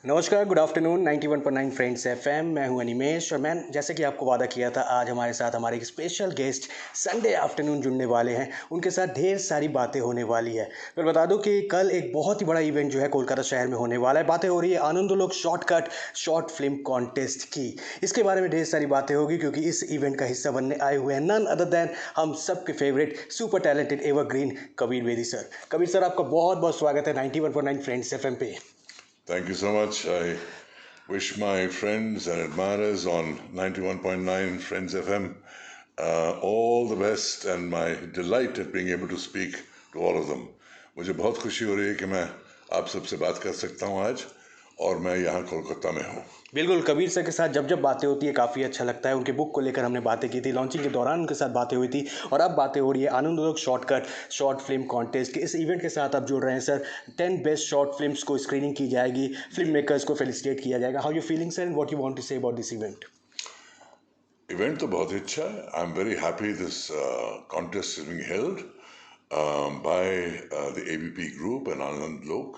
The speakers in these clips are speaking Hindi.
नमस्कार, गुड आफ्टरनून। 91.9 friends FM. मैं हूं अनिमेश और मैं जैसे कि आपको वादा किया था, आज हमारे साथ हमारे एक स्पेशल गेस्ट संडे आफ्टरनून जुड़ने वाले हैं। उनके साथ ढेर सारी बातें होने वाली है। फिर बता दूं कि कल एक बहुत ही बड़ा इवेंट जो है कोलकाता शहर में होने वाला है। बातें हो रही है आनंदोलोक शॉर्टकट शॉर्ट फिल्म कॉन्टेस्ट की। इसके बारे में ढेर सारी बातें होगी क्योंकि इस इवेंट का हिस्सा बनने आए हुए हैं नन अदर देन हम सबके favourite super talented evergreen Kabir Bedi sir. Kabir sir, आपका बहुत बहुत स्वागत है 91.9 फ्रेंड्स एफएम पे। Thank you so much. I wish my friends and admirers on 91.9 Friends FM all the best and my delight at being able to speak to all of them. मुझे बहुत खुशी हो रही है कि मैं आप सबसे बात कर सकता हूँ आज और मैं यहाँ कोलकाता में हूँ। बिल्कुल, कबीर सर के साथ जब जब बातें होती है काफ़ी अच्छा लगता है। उनके बुक को लेकर हमने बातें की थी, लॉन्चिंग के दौरान उनके साथ बातें हुई थी और अब बातें हो रही है आनंदोलक शॉर्टकट शॉर्ट फिल्म कॉन्टेस्ट के इस इवेंट के साथ आप जुड़ रहे हैं सर। 10 बेस्ट शॉर्ट फिल्म्स को स्क्रीनिंग की जाएगी, फिल्म मेकर्स को फेलिसिटेट किया जाएगा। How you feeling sir and what you want to say about this event? Event तो बहुत ही अच्छा है। I am very happy this contest is being held by the ABP group and Anand Lok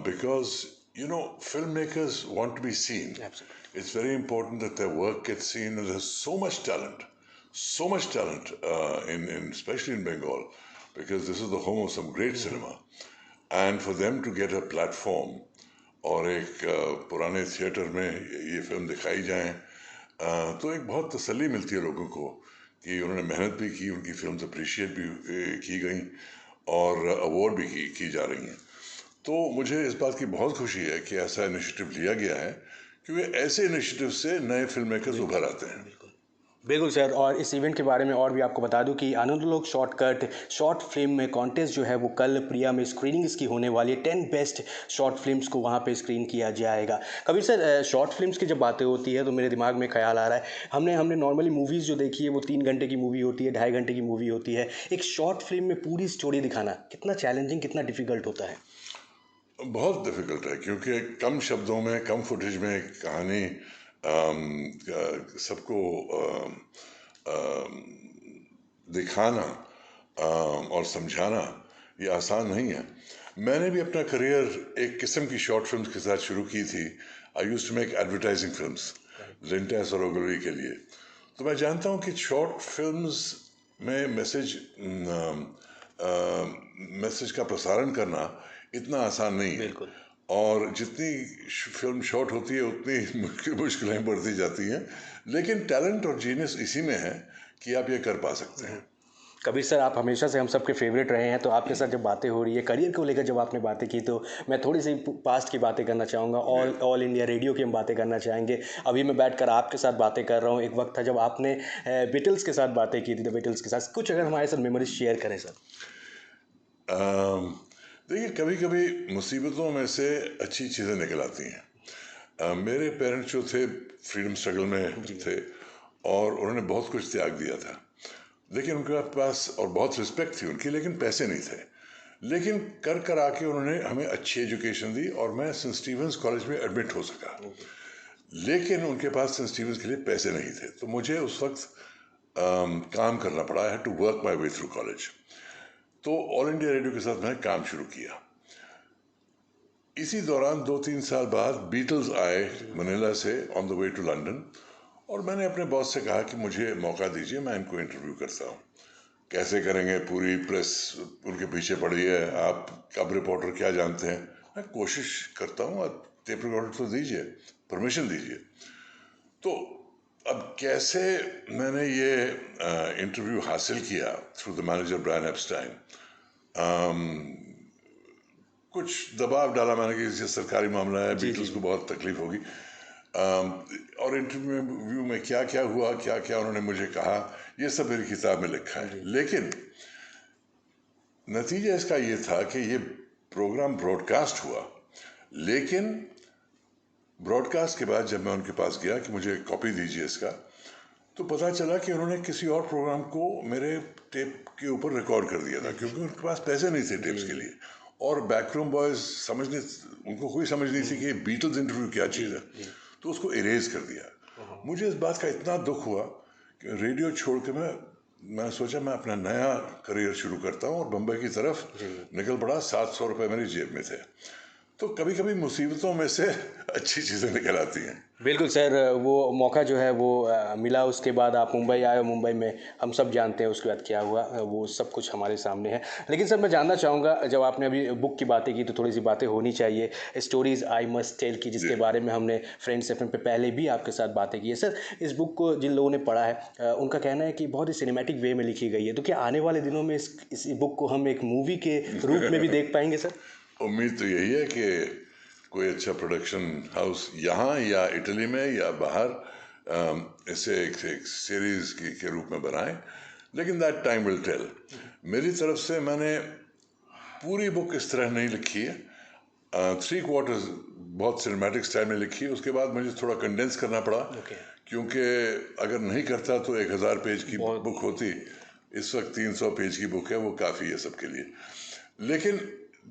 because filmmakers want to be seen. Absolutely. It's very important that their work gets seen. And there's so much talent in especially in Bengal because this is the home of some great cinema. And for them to get a platform और एक पुराने थिएटर में ये फिल्म दिखाई जाए तो एक बहुत तसल्ली मिलती है लोगों को कि उन्होंने मेहनत भी की, उनकी फिल्म्स अप्रिशिएट भी की गई और अवार्ड भी की जा रही हैं। तो मुझे इस बात की बहुत खुशी है कि ऐसा इनिशिएटिव लिया गया है क्योंकि ऐसे इनिशिएटिव से नए फिल्म मेकर्स उभर आते हैं। बिल्कुल सर, और इस इवेंट के बारे में और भी आपको बता दूं कि आनंदलोक शॉर्टकट शॉर्ट फिल्म में कॉन्टेस्ट जो है वो कल प्रिया में स्क्रीनिंग इसकी होने वाली है। 10 बेस्ट शॉर्ट फिल्म्स को वहाँ पे स्क्रीन किया जाएगा। कबीर सर, शॉर्ट फिल्म्स की जब बातें होती है तो मेरे दिमाग में ख्याल आ रहा है, हमने हमने नॉर्मली मूवीज़ जो देखी है वो 3 घंटे की मूवी होती है, 2.5 घंटे की मूवी होती है। एक शॉर्ट फिल्म में पूरी स्टोरी दिखाना कितना चैलेंजिंग, कितना डिफिकल्ट होता है? बहुत डिफिकल्ट है क्योंकि कम शब्दों में, कम फुटेज में कहानी सबको दिखाना और समझाना ये आसान नहीं है। मैंने भी अपना करियर एक किस्म की शॉर्ट फिल्म्स के साथ शुरू की थी। I used to make advertising films Lintas और ओगलरी के लिए। तो मैं जानता हूँ कि शॉर्ट फिल्म्स में मैसेज का प्रसारण करना इतना आसान नहीं है। बिल्कुल। और जितनी फिल्म शॉर्ट होती है उतनी मुश्किलें बढ़ती जाती हैं, लेकिन टैलेंट और जीनियस इसी में है कि आप ये कर पा सकते हैं। कबीर सर, आप हमेशा से हम सबके फेवरेट रहे हैं, तो आपके साथ जब बातें हो रही है करियर को लेकर, जब आपने बातें की तो मैं थोड़ी सी पास्ट की बातें करना चाहूँगा। ऑल इंडिया रेडियो की हम बातें करना चाहेंगे। अभी मैं बैठकर आपके साथ बातें कर रहा हूँ, एक वक्त था जब आपने बीटल्स के साथ बातें की थी, द बीटल्स के साथ कुछ अगर हमारे साथ मेमोरीज शेयर करें सर। देखिए, कभी कभी मुसीबतों में से अच्छी चीज़ें निकल आती हैं। मेरे पेरेंट्स जो थे फ्रीडम स्ट्रगल में थे और उन्होंने बहुत कुछ त्याग दिया था, लेकिन उनके पास और बहुत रिस्पेक्ट थी उनकी, लेकिन पैसे नहीं थे। लेकिन कर कर आके उन्होंने हमें अच्छी एजुकेशन दी और मैं सेंट स्टीवेंस कॉलेज में एडमिट हो सका। लेकिन उनके पास सेंट स्टीवेंस के लिए पैसे नहीं थे, तो मुझे उस वक्त काम करना पड़ा। I had to work my way through college. तो ऑल इंडिया रेडियो के साथ मैंने काम शुरू किया। इसी दौरान 2-3 साल बाद बीटल्स आए मनीला से on the way to London और मैंने अपने बॉस से कहा कि मुझे मौका दीजिए, मैं इनको इंटरव्यू करता हूँ। कैसे करेंगे, पूरी प्रेस उनके पीछे पड़ी है, आप कब रिपोर्टर क्या जानते हैं। मैं कोशिश करता हूँ, आप टेप रिकॉर्डर तो दीजिए, परमिशन दीजिए। तो अब कैसे मैंने ये इंटरव्यू हासिल किया थ्रू द मैनेजर ब्रायन एप्स्टाइन। कुछ दबाव डाला मैंने कि ये सरकारी मामला है, बीटल्स को बहुत तकलीफ होगी। और इंटरव्यू में क्या क्या हुआ, क्या क्या उन्होंने मुझे कहा, ये सब मेरी किताब में लिखा है। लेकिन नतीजा इसका ये था कि ये प्रोग्राम ब्रॉडकास्ट हुआ, लेकिन ब्रॉडकास्ट के बाद जब मैं उनके पास गया कि मुझे कॉपी दीजिए इसका, तो पता चला कि उन्होंने किसी और प्रोग्राम को मेरे टेप के ऊपर रिकॉर्ड कर दिया था क्योंकि उनके पास पैसे नहीं थे टेप्स के लिए। और बैकरूम बॉयज उनको कोई समझ नहीं थी कि बीटल्स इंटरव्यू क्या चीज़ है, तो उसको इरेज कर दिया। मुझे इस बात का इतना दुख हुआ कि रेडियो छोड़ के मैं सोचा मैं अपना नया करियर शुरू करता हूँ और बम्बई की तरफ निकल पड़ा। 700 रुपये मेरी जेब में थे। तो कभी कभी मुसीबतों में से अच्छी चीज़ें निकल आती हैं। बिल्कुल सर, वो मौका जो है वो मिला, उसके बाद आप मुंबई आए, और मुंबई में हम सब जानते हैं उसके बाद क्या हुआ, वो सब कुछ हमारे सामने है। लेकिन सर मैं जानना चाहूँगा, जब आपने अभी बुक की बातें की तो थोड़ी सी बातें होनी चाहिए स्टोरीज़ आई मस्ट टेल की, जी। जिसके बारे में हमने फ्रेंड्स एफएम पे पहले भी आपके साथ बातें की है। सर इस बुक को जिन लोगों ने पढ़ा है उनका कहना है कि बहुत ही सिनेमैटिक वे में लिखी गई है, तो क्या आने वाले दिनों में इस बुक को हम एक मूवी के रूप में भी देख पाएंगे सर? उम्मीद तो यही है कि कोई अच्छा प्रोडक्शन हाउस यहाँ या इटली में या बाहर इसे एक सीरीज के रूप में बनाए, लेकिन दैट टाइम विल टेल। मेरी तरफ से मैंने पूरी बुक इस तरह नहीं लिखी है, 3 क्वार्टर्स बहुत सिनेमैटिक स्टाइल में लिखी है। उसके बाद मुझे थोड़ा कंडेंस करना पड़ा, क्योंकि अगर नहीं करता तो 1000 पेज की बुक होती। इस वक्त 300 पेज की बुक है, वो काफ़ी है सबके लिए। लेकिन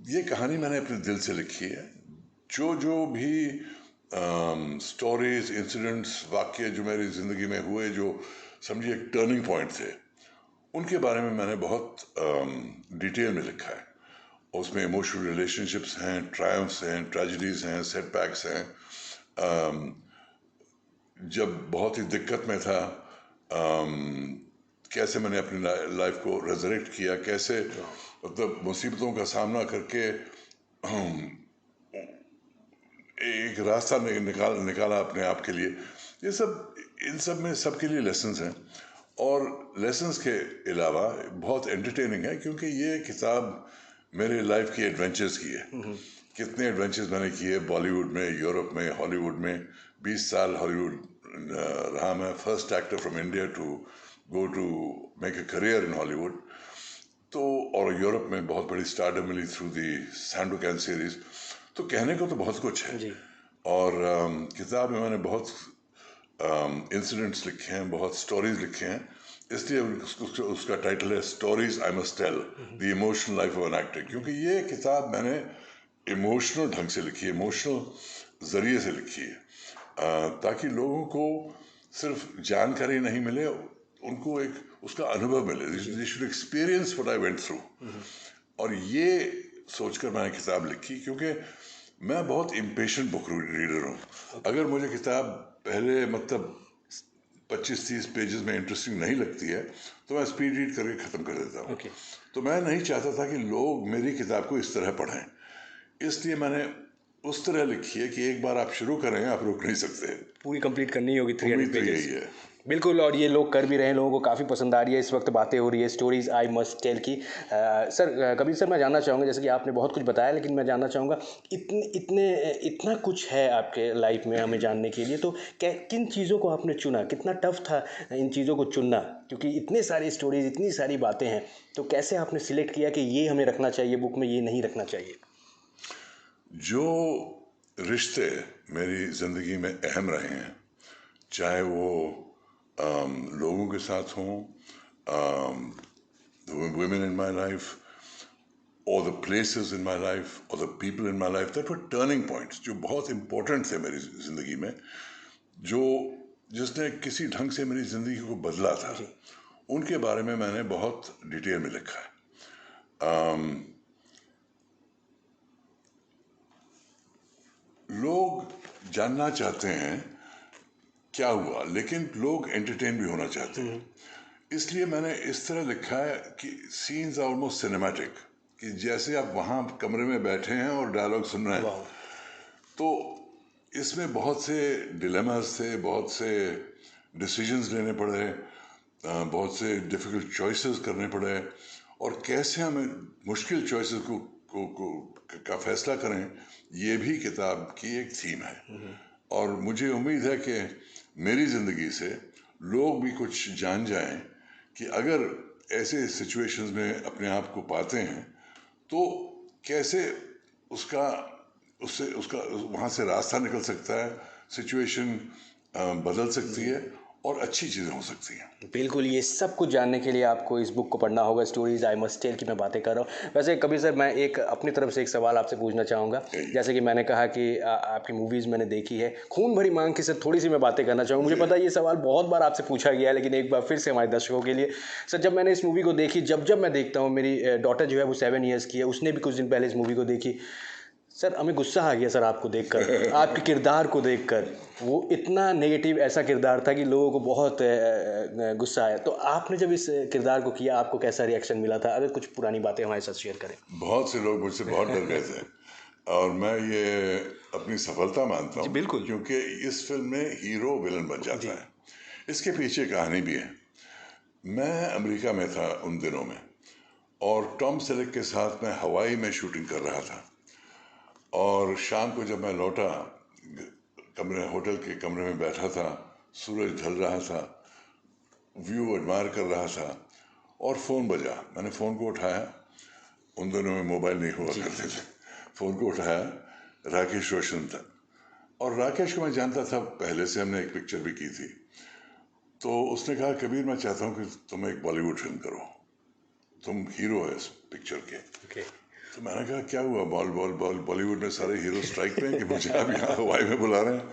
ये कहानी मैंने अपने दिल से लिखी है। जो जो भी स्टोरीज, इंसिडेंट्स, वाक्य जो मेरी ज़िंदगी में हुए, जो समझिए एक टर्निंग पॉइंट थे, उनके बारे में मैंने बहुत डिटेल में लिखा है। उसमें इमोशनल रिलेशनशिप्स हैं, ट्रायम्फ्स हैं, ट्रेजेडीज़ हैं, सेटबैक्स हैं। जब बहुत ही दिक्कत में था, कैसे मैंने अपनी लाइफ को रेजरेक्ट किया, कैसे मतलब मुसीबतों का सामना करके एक रास्ता निकाला अपने आप के लिए। ये सब, इन सब में सबके लिए लेसन्स हैं, और लेसन्स के अलावा बहुत एंटरटेनिंग है, क्योंकि ये किताब मेरे लाइफ की एडवेंचर्स की है। कितने एडवेंचर्स मैंने किए बॉलीवुड में, यूरोप में, हॉलीवुड में। 20 साल हॉलीवुड रहा मैं, first actor from India to go to make a career in Hollywood. तो और यूरोप में बहुत बड़ी स्टारडम मिली थ्रू दी सैंडोकैन सीरीज। तो कहने को तो बहुत कुछ है। और किताब में मैंने बहुत इंसिडेंट्स लिखे हैं, बहुत स्टोरीज लिखे हैं, इसलिए उसका टाइटल है stories I must tell, the emotional life of an actor. क्योंकि ये किताब मैंने इमोशनल ढंग से लिखी है, इमोशनल जरिए से लिखी है, ताकि लोगों को सिर्फ जानकारी नहीं मिले, उनको एक उसका अनुभव मिले। They should experience what I went through. और ये सोचकर मैंने किताब लिखी, क्योंकि मैं बहुत इम्पेशेंट बुक रीडर हूँ। अगर मुझे किताब पहले मतलब 25-30 पेजेस में इंटरेस्टिंग नहीं लगती है तो मैं स्पीड रीड करके ख़त्म कर देता हूँ। तो मैं नहीं चाहता था कि लोग मेरी किताब को इस तरह पढ़ें, इसलिए मैंने उस तरह लिखी है कि एक बार आप शुरू करें, आप रुक नहीं सकते, पूरी कंप्लीट करनी होगी 300 उम्मीद तो पेजेस। यही है। बिल्कुल, और ये लोग कर भी रहे हैं, लोगों को काफ़ी पसंद आ रही है। इस वक्त बातें हो रही है स्टोरीज आई मस्ट टेल की। सर कबीर सर, मैं जानना चाहूँगा, जैसे कि आपने बहुत कुछ बताया, लेकिन मैं जानना चाहूँगा इतना कुछ है आपके लाइफ में हमें जानने के लिए, तो किन चीज़ों को आपने चुना? कितना टफ था इन चीज़ों को चुनना, क्योंकि इतने सारी स्टोरीज, इतनी सारी बातें हैं, तो कैसे आपने सिलेक्ट किया कि ये हमें रखना चाहिए बुक में, ये नहीं रखना चाहिए? जो रिश्ते मेरी ज़िंदगी में अहम रहे हैं, चाहे वो लोगों के साथ हों, women in my life, or the places in my life, or the people in my life, that were turning points, जो बहुत important थे मेरी ज़िंदगी में, जिसने किसी ढंग से मेरी ज़िंदगी को बदला था, उनके बारे में मैंने बहुत डिटेल में लिखा है। लोग जानना चाहते हैं क्या हुआ, लेकिन लोग एंटरटेन भी होना चाहते हैं, इसलिए मैंने इस तरह लिखा है कि सीन्स आर ऑलमोस्ट सिनेमैटिक, कि जैसे आप वहाँ कमरे में बैठे हैं और डायलॉग सुन रहे हैं। तो इसमें बहुत से डिलेमास थे, बहुत से डिसीजंस लेने पड़े, बहुत से डिफ़िकल्ट चॉइसेस करने पड़े, और कैसे हमें मुश्किल चॉइसेस का फैसला करें, ये भी किताब की एक थीम है। और मुझे उम्मीद है कि मेरी ज़िंदगी से लोग भी कुछ जान जाएं कि अगर ऐसे सिचुएशंस में अपने आप को पाते हैं तो कैसे उसका वहाँ से रास्ता निकल सकता है, सिचुएशन बदल सकती है और अच्छी चीज़ें हो सकती हैं। बिल्कुल, ये सब कुछ जानने के लिए आपको इस बुक को पढ़ना होगा, स्टोरीज आई मस्ट टेल की मैं बातें कर रहा हूँ। वैसे कबीर सर, मैं एक अपनी तरफ से एक सवाल आपसे पूछना चाहूँगा। जैसे कि मैंने कहा कि आपकी मूवीज़ मैंने देखी है, खून भरी मांग की सर थोड़ी सी मैं बातें करना चाहूँगा। मुझे पता है ये सवाल बहुत बार आपसे पूछा गया है, लेकिन एक बार फिर से हमारे दर्शकों के लिए। सर जब मैंने इस मूवी को देखी, जब मैं देखता हूँ, मेरी डॉटर जो है वो 7 ईयर्स की है, उसने भी कुछ दिन पहले इस मूवी को देखी। सर हमें गुस्सा आ गया सर आपको देखकर, आपके किरदार को देखकर। वो इतना नेगेटिव ऐसा किरदार था कि लोगों को बहुत गुस्सा आया। तो आपने जब इस किरदार को किया, आपको कैसा रिएक्शन मिला था? अगर कुछ पुरानी बातें हमारे साथ शेयर करें। बहुत से लोग मुझसे बहुत डर गए थे और मैं ये अपनी सफलता मानता जी हूँ, बिल्कुल। क्योंकि इस फिल्म में हीरो विलन बन जी। जाता है। इसके पीछे कहानी भी है। मैं अमेरिका में था उन दिनों में, और टॉम सेलेक के साथ मैं हवाई में शूटिंग कर रहा था। और शाम को जब मैं लौटा, होटल के कमरे में बैठा था, सूरज ढल रहा था, व्यू एडमायर कर रहा था, और फ़ोन बजा। मैंने फ़ोन को उठाया। उन दिनों में मोबाइल नहीं हुआ करते थे। फ़ोन को उठाया, राकेश रोशन था। और राकेश को मैं जानता था, पहले से हमने एक पिक्चर भी की थी। तो उसने कहा, कबीर मैं चाहता हूँ कि तुम एक बॉलीवुड फिल्म करो, तुम हीरो है इस पिक्चर के। तो मैंने कहा क्या हुआ, बॉलीवुड में सारे हीरो स्ट्राइक पे हैं कि मुझे आप यहाँ हवाई में बुला रहे हैं?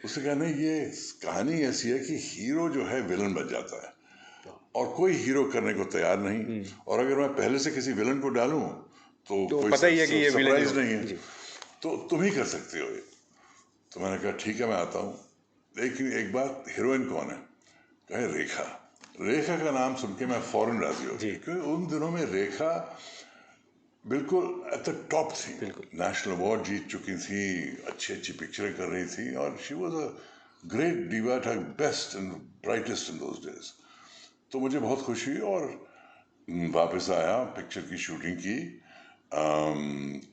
उसने कहा नहीं, ये कहानी ऐसी है कि हीरो जो है विलन बन जाता है और कोई हीरो करने को तैयार नहीं। और अगर मैं पहले से किसी विलन को डालूं तो कोई पता ही है कि ये विलन सरप्राइज ही नहीं है, जी। तो तुम ही कर सकते हो ये। तो मैंने कहा ठीक है, मैं आता हूँ, लेकिन एक बात, हीरोइन कौन है? कहे रेखा। रेखा का नाम सुन के मैं फौरन राजी हो गया, क्योंकि उन दिनों में रेखा बिल्कुल एट द टॉप थी। नेशनल अवार्ड जीत चुकी थी, अच्छी अच्छी पिक्चरें कर रही थी, और she was a great diva, the best and brightest in those days. तो मुझे बहुत खुशी हुई और वापस आया, पिक्चर की शूटिंग की।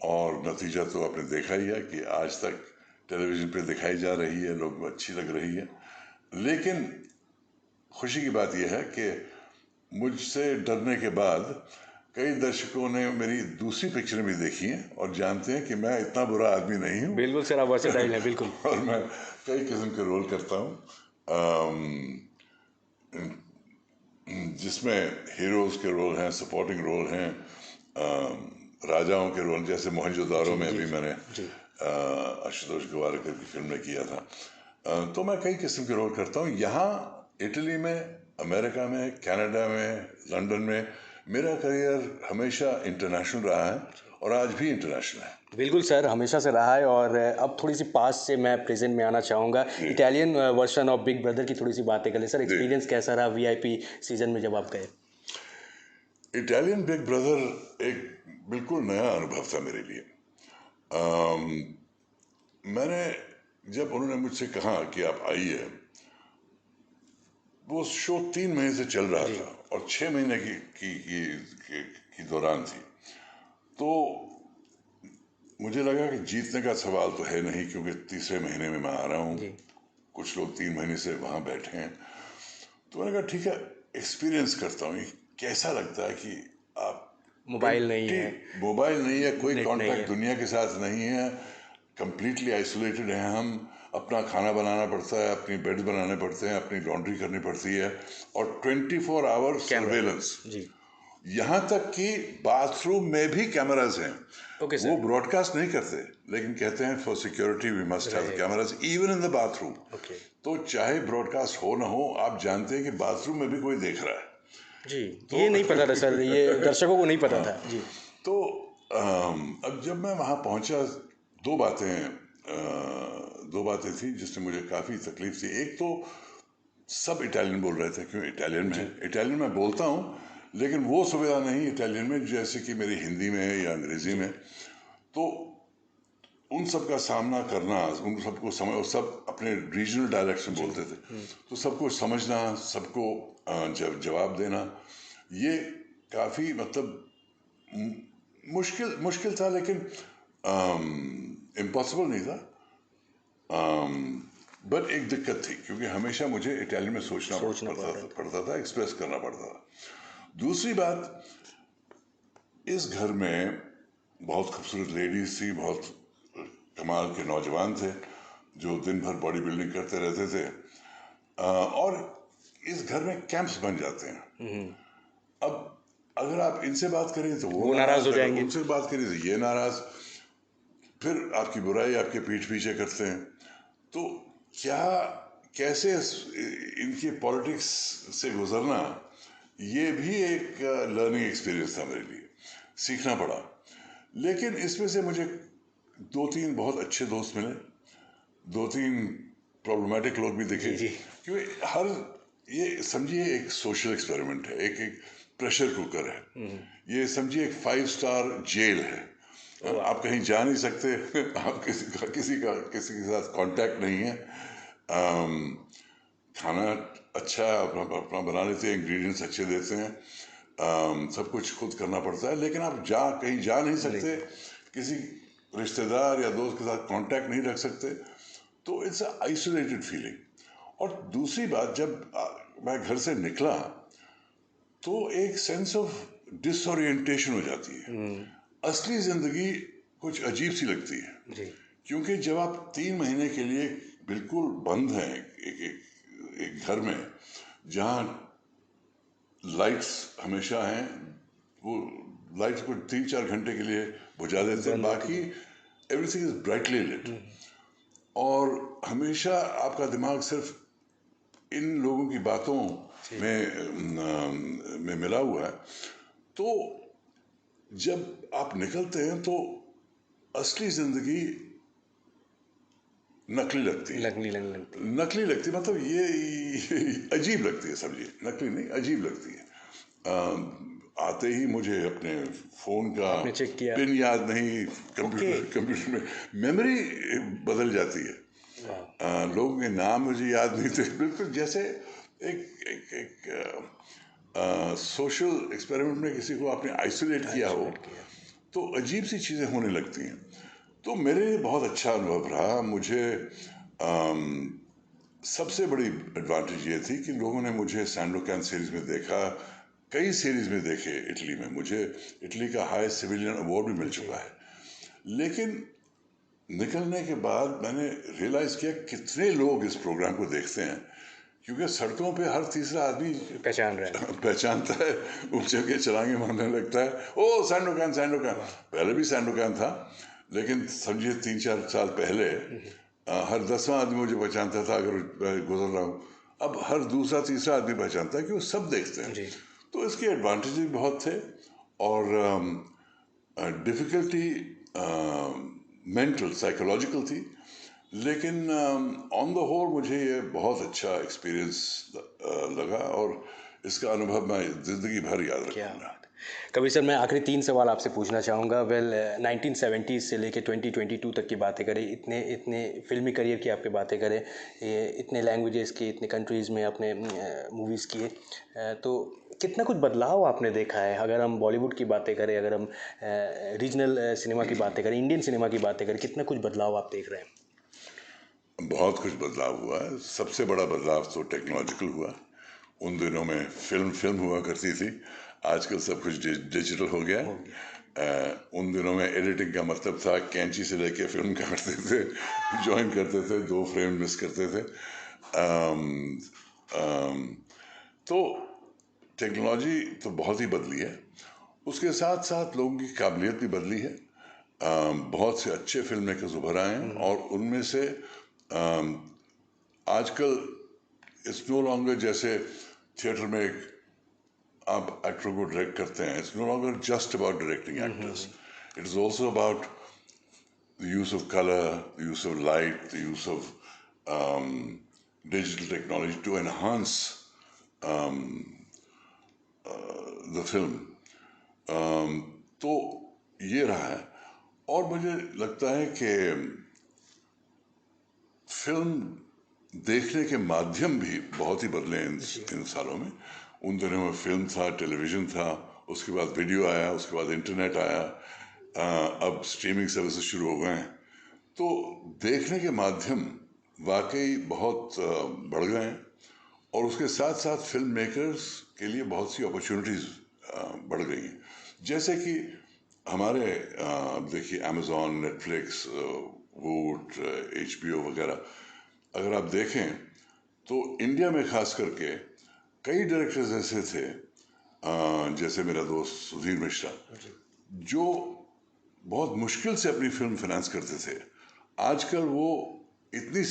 और नतीजा तो आपने देखा ही है कि आज तक टेलीविज़न पे दिखाई जा रही है, लोगों को अच्छी लग रही है। लेकिन खुशी की बात यह है कि मुझसे डरने के बाद कई दर्शकों ने मेरी दूसरी पिक्चरें भी देखी हैं और जानते हैं कि मैं इतना बुरा आदमी नहीं हूँ। बिल्कुल सर, आप वर्सेटाइल हैं बिल्कुल। और मैं कई किस्म के रोल करता हूँ, जिसमें हीरोज़ के रोल हैं, सपोर्टिंग रोल हैं, राजाओं के रोल, जैसे मोहनजोदारो में अभी मैंने आशुतोष गोवारिकर की फिल्म में किया था। तो मैं कई किस्म के रोल करता हूँ। यहाँ इटली में, अमेरिका में, कनाडा में, लंदन में मेरा करियर हमेशा इंटरनेशनल रहा है और आज भी इंटरनेशनल है। बिल्कुल सर, हमेशा से रहा है। और अब थोड़ी सी पास से मैं प्रेजेंट में आना चाहूँगा। Italian version of big brother की थोड़ी सी बातें कर लें सर। एक्सपीरियंस कैसा रहा वीआईपी सीजन में जब आप गए? इटालियन बिग ब्रदर एक बिल्कुल नया अनुभव था मेरे लिए। मैंने, जब उन्होंने मुझसे कहा कि आप आइए, वो शो 3 महीने से चल रहा था और 6 महीने की दौरान थी। तो मुझे लगा कि जीतने का सवाल तो है नहीं, क्योंकि तीसरे महीने में मैं आ रहा हूँ, कुछ लोग 3 महीने से वहाँ बैठे हैं। तो मैंने कहा ठीक है, एक्सपीरियंस करता हूँ कैसा लगता है कि आप मोबाइल नहीं है, कोई नेट नहीं कांटेक्ट है। दुनिया के साथ नहीं है, कंप्लीटली आइसोलेटेड हैं हम। अपना खाना बनाना पड़ता है, अपनी बेड बनाने पड़ते हैं, अपनी लॉन्ड्री करनी पड़ती है, और 24 आवर सर्वेलेंस। यहाँ तक कि बाथरूम में भी कैमराज हैं। वो ब्रॉडकास्ट नहीं करते, लेकिन कहते हैं for security we must have cameras even in the bathroom. तो चाहे ब्रॉडकास्ट हो ना हो, आप जानते हैं कि बाथरूम में भी कोई देख रहा है। जी, तो ये नहीं पता था सर, ये दर्शकों को नहीं पता था जी। तो अब जब मैं वहाँ पहुँचा, दो बातें थी जिससे मुझे काफ़ी तकलीफ थी। एक तो सब इटालियन बोल रहे थे, क्यों इटालियन में, इटालियन में बोलता हूँ, लेकिन वो सुविधा नहीं इटालियन में जैसे कि मेरी हिंदी में या अंग्रेज़ी में। तो उन सब का सामना करना, उन सबको समझ, सब अपने रीजनल डायलेक्ट में बोलते थे, तो सबको समझना, सबको जवाब देना, ये काफ़ी मतलब मुश्किल था, लेकिन इम्पॉसिबल नहीं था। बट एक दिक्कत थी, क्योंकि हमेशा मुझे इटालियन में सोचना पड़ता था, एक्सप्रेस करना पड़ता था। दूसरी बात, इस घर में बहुत खूबसूरत लेडीज थी, बहुत कमाल के नौजवान थे जो दिन भर बॉडी बिल्डिंग करते रहते थे, और इस घर में कैंप्स बन जाते हैं। अब अगर आप इनसे बात करें तो वो नाराज हो जाएंगे, उनसे बात करें तो ये नाराज, फिर आपकी बुराई आपके पीठ पीछे करते हैं। तो कैसे इनकी पॉलिटिक्स से गुजरना, ये भी एक लर्निंग एक्सपीरियंस था मेरे लिए, सीखना पड़ा। लेकिन इसमें से मुझे दो तीन बहुत अच्छे दोस्त मिले, दो तीन प्रॉब्लमेटिक लोग भी दिखे, जी। क्योंकि हर, ये समझिए एक सोशल एक्सपेरिमेंट है, एक एक प्रेशर कुकर है, ये समझिए एक 5 स्टार जेल है। आप कहीं जा नहीं सकते, आप किसी के साथ कांटेक्ट नहीं है। अम, खाना अच्छा अपना अपना बना लेते हैं, इंग्रेडिएंट्स अच्छे देते हैं, सब कुछ खुद करना पड़ता है, लेकिन आप कहीं जा नहीं सकते, किसी रिश्तेदार या दोस्त के साथ कांटेक्ट नहीं रख सकते, तो इट्स अ आइसोलेटेड फीलिंग। और दूसरी बात, जब मैं घर से निकला तो एक सेंस ऑफ डिसओरिएंटेशन हो जाती है। असली जिंदगी कुछ अजीब सी लगती है, जी। क्योंकि जब आप 3 महीने के लिए बिल्कुल बंद हैं एक घर में, जहाँ लाइट्स हमेशा हैं, वो लाइट्स को 3-4 घंटे के लिए बुझा देते हैं, बाकी एवरीथिंग इज ब्राइटली लिट, और हमेशा आपका दिमाग सिर्फ इन लोगों की बातों में मिला हुआ है। तो जब आप निकलते हैं तो असली जिंदगी नकली लगती है। नकली लगती है, मतलब ये अजीब लगती है, समझिए, नकली नहीं, अजीब लगती है। आते ही मुझे अपने फोन का आपने चेक किया? पिन याद नहीं, कंप्यूटर में मेमोरी बदल जाती है। लोगों के नाम मुझे याद नहीं थे, बिल्कुल जैसे एक सोशल एक्सपेरिमेंट में किसी को आपने आइसोलेट किया हो, तो अजीब सी चीज़ें होने लगती हैं। तो मेरे लिए बहुत अच्छा अनुभव रहा। मुझे सबसे बड़ी एडवांटेज ये थी कि लोगों ने मुझे सैंडोकैन सीरीज में देखा, कई सीरीज में देखे इटली में, मुझे इटली का हाईएस्ट सिविलियन अवार्ड भी मिल चुका है। लेकिन निकलने के बाद मैंने रियलाइज किया कितने लोग इस प्रोग्राम को देखते हैं, क्योंकि सड़कों पे हर तीसरा आदमी पहचानता है, ऊंचे के छलांगे मारने लगता है, ओ सैंडोकैन सैंडोकैन। पहले भी सैंडोकैन था, लेकिन समझिए 3-4 साल पहले हर 10वां आदमी मुझे पहचानता था अगर मैं गुजर रहा हूँ। अब हर दूसरा तीसरा आदमी पहचानता है, कि वो सब देखते हैं। तो इसके एडवांटेज भी बहुत थे, और डिफ़िकल्टी मेंटल साइकोलॉजिकल थी, लेकिन ऑन द होल मुझे ये बहुत अच्छा एक्सपीरियंस लगा, और इसका अनुभव मैं ज़िंदगी भर याद रखूँगा। कबीर सर, मैं आखिरी 3 सवाल आपसे पूछना चाहूँगा। 1970 से लेके 2022 तक की बातें करें, इतने फिल्मी करियर की आपकी बातें करें, ये इतने लैंग्वेजेस की, इतने कंट्रीज़ में आपने मूवीज़ किए, तो कितना कुछ बदलाव आपने देखा है? अगर हम बॉलीवुड की बातें करें, अगर हम रीजनल सिनेमा की बातें करें, इंडियन सिनेमा की बातें करें, कितना कुछ बदलाव आप देख रहे हैं? बहुत कुछ बदलाव हुआ है। सबसे बड़ा बदलाव तो टेक्नोलॉजिकल हुआ। उन दिनों में फिल्म हुआ करती थी, आजकल सब कुछ डिजिटल हो गया। उन दिनों में एडिटिंग का मतलब था कैंची से लेके फिल्म काटते थे, ज्वाइन करते थे, 2 फ्रेम मिस करते थे। तो टेक्नोलॉजी तो बहुत ही बदली है, उसके साथ साथ लोगों की काबिलियत भी बदली है। बहुत से अच्छे फिल्म मेकर्स उभर आए हैं, और उनमें से आजकल इट्स नो लॉन्गर, जैसे थिएटर में आप एक्टर को डायरेक्ट करते हैं, it's no longer just about directing actors, it is also about the use of colour, the use of light, the use of digital technology to enhance the film. तो ये रहा है, और मुझे लगता है कि फिल्म देखने के माध्यम भी बहुत ही बदले हैं इन सालों में। उन दिनों में फिल्म था, टेलीविज़न था, उसके बाद वीडियो आया, उसके बाद इंटरनेट आया, अब स्ट्रीमिंग सर्विसेज शुरू हो गए हैं। तो देखने के माध्यम वाकई बहुत बढ़ गए हैं, और उसके साथ साथ फिल्म मेकर्स के लिए बहुत सी अपॉर्चुनिटीज़ बढ़ गई हैं। जैसे कि हमारे देखिए अमेज़ॉन, नेटफ्लिक्स, वूट, HBO वगैरह, अगर आप देखें तो इंडिया में खास करके कई डायरेक्टर्स ऐसे थे, जैसे मेरा दोस्त सुधीर मिश्रा, जो बहुत मुश्किल से अपनी फिल्म फाइनेंस करते थे। आजकल वो इतनी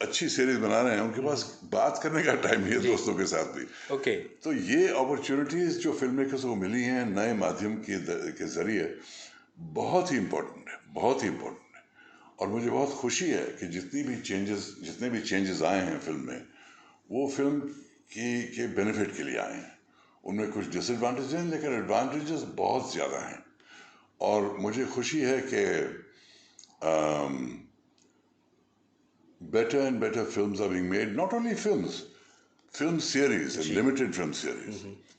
अच्छी सीरीज बना रहे हैं, उनके पास बात करने का टाइम नहीं है दोस्तों के साथ भी। तो ये अपॉर्चुनिटीज जो फिल्म मेकर्स को मिली हैं नए माध्यम के जरिए, बहुत ही इम्पोर्टेंट है, बहुत ही इम्पोर्टेंट है। और मुझे बहुत खुशी है कि जितने भी चेंजेस आए हैं फिल्म में, वो फिल्म के बेनिफिट के लिए आए हैं। उनमें कुछ डिसएडवांटेज हैं, लेकिन एडवांटेजेस बहुत ज़्यादा हैं। और मुझे खुशी है कि better and better films are being made. Not only films, film series and limited film series.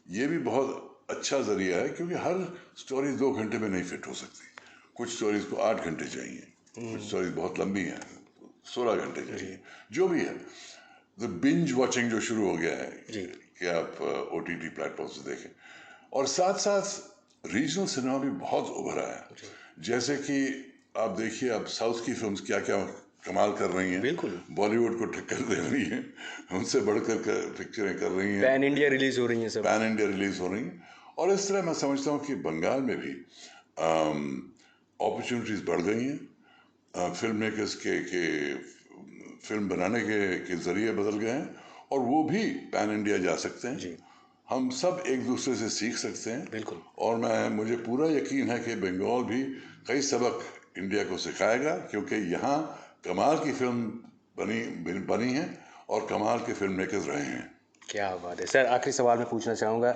ये भी बहुत अच्छा जरिया है, क्योंकि हर स्टोरी 2 घंटे में नहीं फिट हो सकती। कुछ स्टोरीज को 8 घंटे चाहिए, कुछ स्टोरीज बहुत लंबी हैं, 16 घंटे चाहिए। जो भी है, द बिंज वॉचिंग जो शुरू हो गया है कि आप OTT प्लेटफॉर्म से देखें, और साथ साथ रीजनल सिनेमा भी बहुत उभरा है। जैसे कि आप देखिए, अब साउथ की फिल्म्स क्या क्या कमाल कर रही हैं, बिल्कुल बॉलीवुड को टक्कर दे रही हैं, उनसे बढ़कर पिक्चरें कर रही हैं, पैन इंडिया रिलीज हो रही हैं, सब पैन इंडिया रिलीज हो रही हैं। और इस तरह मैं समझता हूँ कि बंगाल में भी अपॉर्चुनिटीज बढ़ गई हैं। फिल्म मेकर्स के फिल्म बनाने के जरिए बदल गए हैं, और वो भी पैन इंडिया जा सकते हैं। हम सब एक दूसरे से सीख सकते हैं। बिल्कुल। और मुझे पूरा यकीन है कि बंगाल भी कई सबक इंडिया को सिखाएगा, क्योंकि यहाँ कमाल की फिल्म बनी है और कमाल के फिल्म मेकर्स रहे हैं। क्या बात है सर। आखिरी सवाल मैं पूछना चाहूँगा,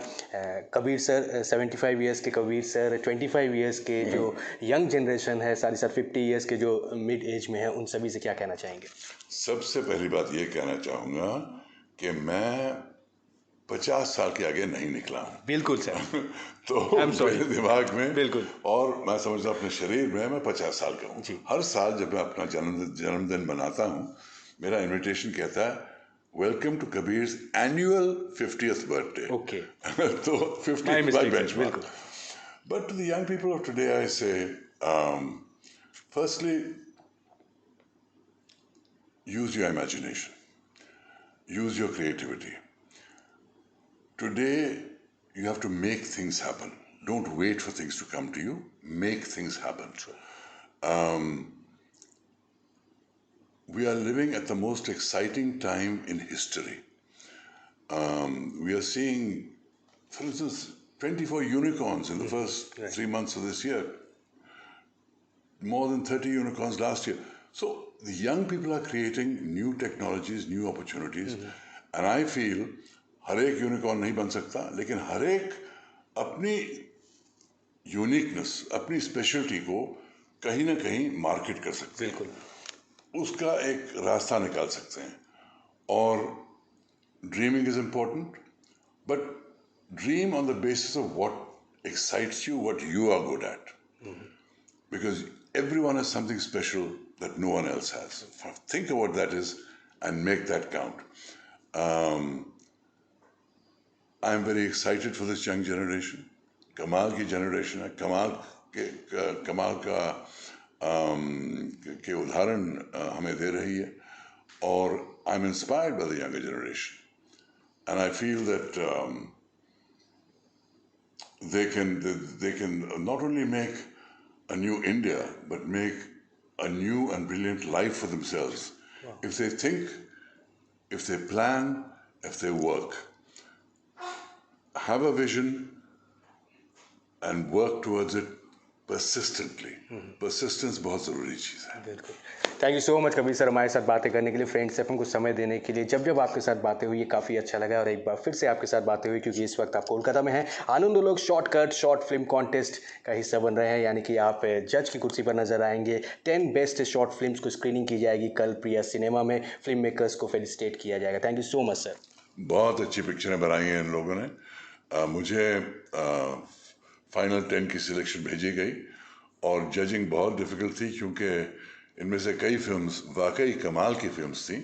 कबीर सर 75 इयर्स के कबीर सर, 25 इयर्स के जो यंग जनरेशन है, साथ ही साथ 50 इयर्स के जो मिड एज में है, उन सभी से क्या कहना चाहेंगे? सबसे पहली बात ये कहना चाहूँगा कि मैं 50 साल के आगे नहीं निकला हूँ। बिल्कुल सर। तो मेरे दिमाग में बिल्कुल, और मैं समझता हूँ अपने शरीर में मैं 50 साल का हूँ। हर साल जब मैं अपना जन्मदिन मनाता हूँ, मेरा इनविटेशन कहता है welcome to Kabir's annual 50th birthday. Okay. तो 50 My बाय mistake, बेंचमार्क। बिल्कुल। But to the young people of today I say, firstly use your imagination, use your creativity. Today, you have to make things happen. Don't wait for things to come to you. Make things happen. We are living at the most exciting time in history. We are seeing, for instance, 24 unicorns in the first 3 months of this year. More than 30 unicorns last year. So the young people are creating new technologies, new opportunities. And I feel हर एक यूनिकॉर्न नहीं बन सकता, लेकिन हर एक अपनी यूनिकनेस, अपनी स्पेशलिटी को कहीं ना कहीं मार्केट कर सकते हैं। उसका एक रास्ता निकाल सकते हैं। और dreaming is important, but dream on the basis of what excites you, what you are good at, because everyone has something special that no one else has. Think of what that is and make that count. I'm very excited for this young generation. कमाल की generation है, कमाल के उदाहरण हमें दे रही है, और I'm inspired by the younger generation, and I feel that they can not only make a new India, but make a new and brilliant life for themselves. Wow. If they think, if they plan, if they work, have a vision and work towards it persistently. Persistence बहुत ज़रूरी चीज़ है। बिल्कुल। Thank you so much Kabir sir, हमारे साथ बातें करने के लिए, फ्रेंड्स अपन को समय देने के लिए। जब आपके साथ बातें हुई, ये काफ़ी अच्छा लगा, और एक बार फिर से आपके साथ बातें हुई, क्योंकि इस वक्त आप कोलकाता में हैं। आनंद लोग शॉर्ट फिल्म कॉन्टेस्ट का हिस्सा बन रहे हैं, यानी कि आप जज की कुर्सी पर नजर आएंगे। 10 बेस्ट शॉर्ट फिल्म्स को स्क्रीनिंग की जाएगी कल प्रिया सिनेमा में। फिल्म मेकर्स को फेलिसिटेट किया जाएगा। Thank you so much sir. बहुत अच्छी पिक्चरें बनाई हैं इन लोगों ने। मुझे फाइनल 10 की सिलेक्शन भेजी गई, और जजिंग बहुत डिफ़िकल्ट थी, क्योंकि इनमें से कई फिल्म्स वाकई कमाल की फिल्म्स थी।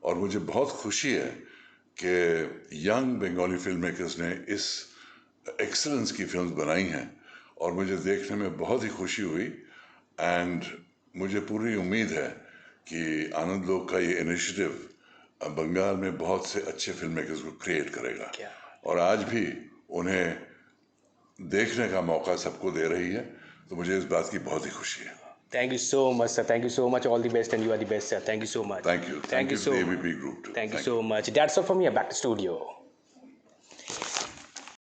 और मुझे बहुत खुशी है कि यंग बंगाली फिल्म मेकर्स ने इस एक्सेलेंस की फिल्म्स बनाई हैं, और मुझे देखने में बहुत ही खुशी हुई। एंड मुझे पूरी उम्मीद है कि आनंद लोक का ये इनिशिएटिव बंगाल में बहुत से अच्छे फिल्म मेकर्स को क्रिएट करेगा, और आज भी उन्हें देखने का मौका सबको दे रही है। तो मुझे इस बात की बहुत ही खुशी है। Thank you so much, sir. Thank you so much. All the best, and you are the best, sir. Thank you so much. Thank you. Thank you to the ABP group too. Thank you so much. That's all from me. Back to studio.